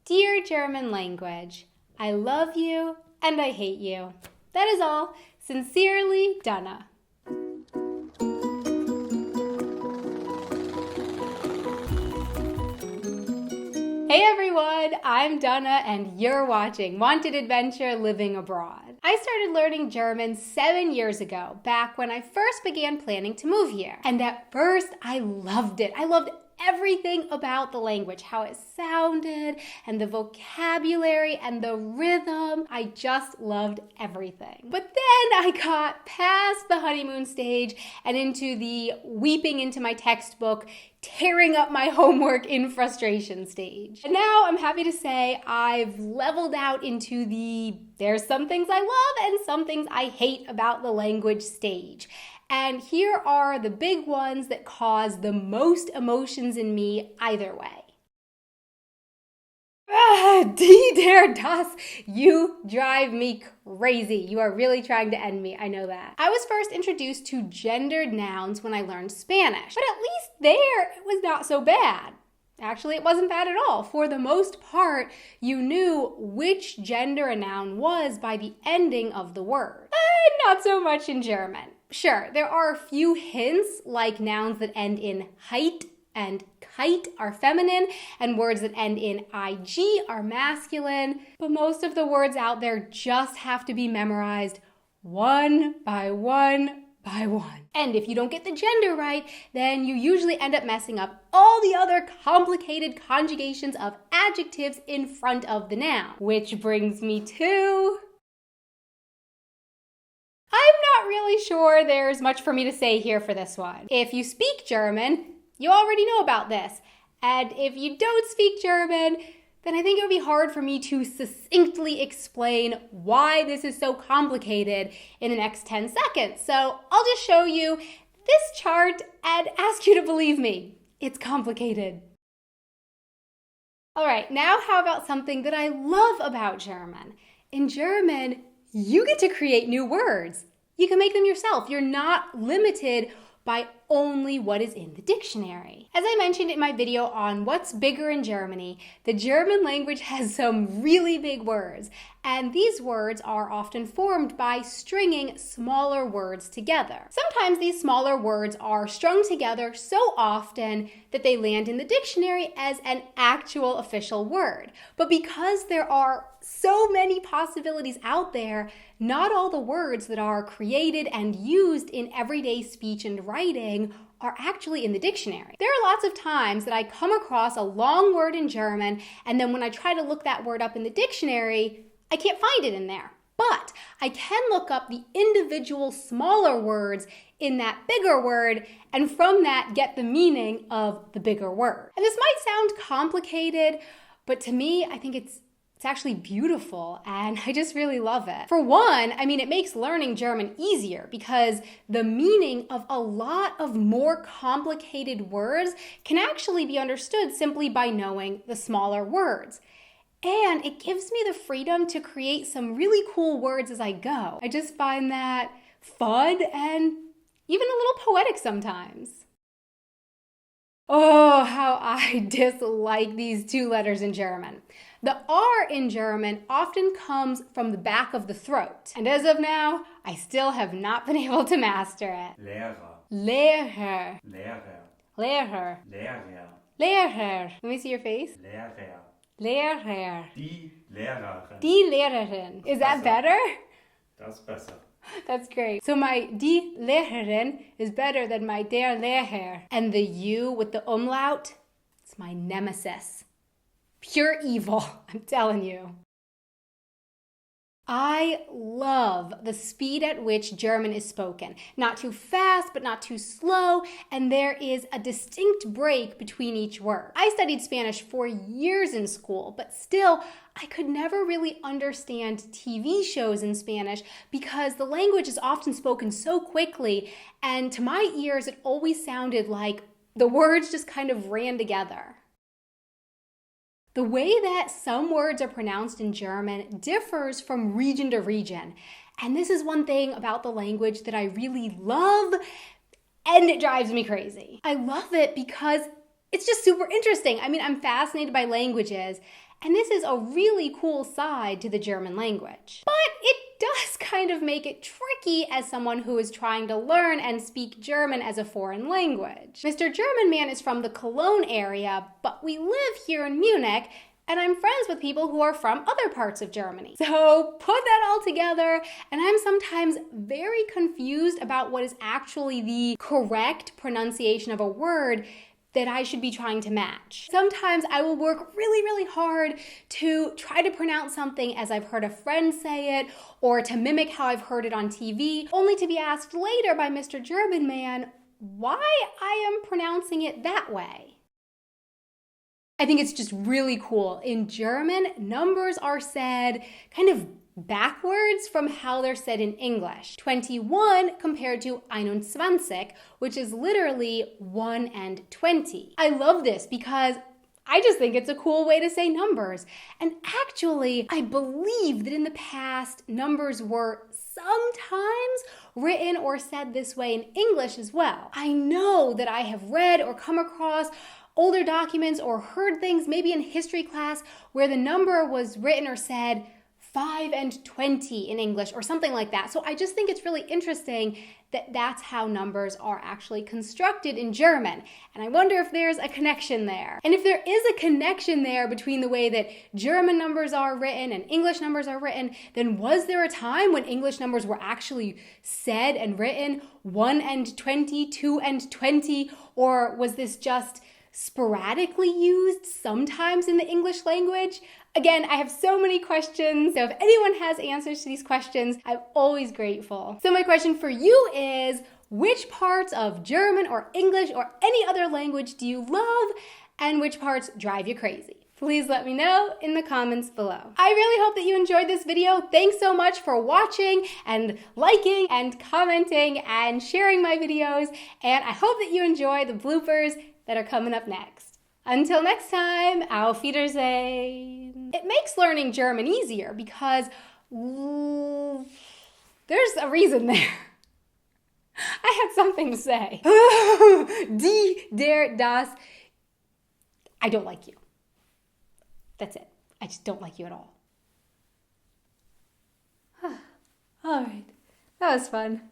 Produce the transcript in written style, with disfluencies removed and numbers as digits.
Dear German language, I love you and I hate you. That is all. Sincerely, Donna. Hey everyone, I'm Donna and you're watching Wanted Adventure Living Abroad. I started learning German 7 years ago, back when I first began planning to move here. And at first, I loved it. I loved everything about the language, how it sounded, and the vocabulary, and the rhythm. I just loved everything. But then I got past the honeymoon stage and into the weeping into my textbook, tearing up my homework in frustration stage. And now I'm happy to say I've leveled out into the there's some things I love and some things I hate about the language stage. And here are the big ones that cause the most emotions in me either way. Die, der, das, you drive me crazy. You are really trying to end me, I know that. I was first introduced to gendered nouns when I learned Spanish, but at least there it was not so bad. Actually, it wasn't bad at all. For the most part, you knew which gender a noun was by the ending of the word. Not so much in German. Sure, there are a few hints, like nouns that end in heit and kite are feminine, and words that end in ig are masculine, but most of the words out there just have to be memorized one by one by one. And if you don't get the gender right, then you usually end up messing up all the other complicated conjugations of adjectives in front of the noun. Which brings me to... I'm not really sure there's much for me to say here for this one. If you speak German, you already know about this. And if you don't speak German, then I think it would be hard for me to succinctly explain why this is so complicated in the next 10 seconds. So I'll just show you this chart and ask you to believe me. It's complicated. All right, now how about something that I love about German? In German, you get to create new words. You can make them yourself. You're not limited by only what is in the dictionary. As I mentioned in my video on what's bigger in Germany, the German language has some really big words, and these words are often formed by stringing smaller words together. Sometimes these smaller words are strung together so often that they land in the dictionary as an actual official word. But because there are so many possibilities out there, not all the words that are created and used in everyday speech and writing are actually in the dictionary. There are lots of times that I come across a long word in German, and then when I try to look that word up in the dictionary, I can't find it in there. But I can look up the individual smaller words in that bigger word, and from that get the meaning of the bigger word. And this might sound complicated, but to me, I think it's actually beautiful, and I just really love it. For one, it makes learning German easier because the meaning of a lot of more complicated words can actually be understood simply by knowing the smaller words. And it gives me the freedom to create some really cool words as I go. I just find that fun and even a little poetic sometimes. Oh, how I dislike these two letters in German. The R in German often comes from the back of the throat. And as of now, I still have not been able to master it. Lehrer. Lehrer. Lehrer. Lehrer. Lehrer. Lehrer. Let me see your face. Lehrer. Lehrer. Die Lehrerin. Die Lehrerin. Is that better? Das ist besser. That's great. So my die Lehrerin is better than my der Lehrer. And the U with the umlaut, it's my nemesis. Pure evil, I'm telling you. I love the speed at which German is spoken. Not too fast, but not too slow, and there is a distinct break between each word. I studied Spanish for years in school, but still, I could never really understand TV shows in Spanish because the language is often spoken so quickly, and to my ears, it always sounded like the words just kind of ran together. The way that some words are pronounced in German differs from region to region. And this is one thing about the language that I really love, and it drives me crazy. I love it because it's just super interesting. I'm fascinated by languages, And this is a really cool side to the German language. But it does kind of make it tricky as someone who is trying to learn and speak German as a foreign language. Mr. German Man is from the Cologne area, but we live here in Munich, and I'm friends with people who are from other parts of Germany. So put that all together, and I'm sometimes very confused about what is actually the correct pronunciation of a word that I should be trying to match. Sometimes I will work really, really hard to try to pronounce something as I've heard a friend say it, or to mimic how I've heard it on TV, only to be asked later by Mr. German Man why I am pronouncing it that way. I think it's just really cool. In German, numbers are said kind of backwards from how they're said in English. 21 compared to 21, which is literally 1 and 20. I love this because I just think it's a cool way to say numbers. And actually, I believe that in the past, numbers were sometimes written or said this way in English as well. I know that I have read or come across older documents or heard things maybe in history class where the number was written or said 5 and 20 in English or something like that. So I just think it's really interesting that that's how numbers are actually constructed in German. And I wonder if there's a connection there. And if there is a connection there between the way that German numbers are written and English numbers are written, then was there a time when English numbers were actually said and written 1 and 20, 2 and 20, or was this just sporadically used sometimes in the English language? Again, I have so many questions, so if anyone has answers to these questions, I'm always grateful. So my question for you is, which parts of German or English or any other language do you love, and which parts drive you crazy? Please let me know in the comments below. I really hope that you enjoyed this video. Thanks so much for watching and liking and commenting and sharing my videos, and I hope that you enjoy the bloopers that are coming up next. Until next time, auf Wiedersehen. It makes learning German easier because there's a reason there. I had something to say. Die, der, das. I don't like you. That's it. I just don't like you at all. All right. That was fun.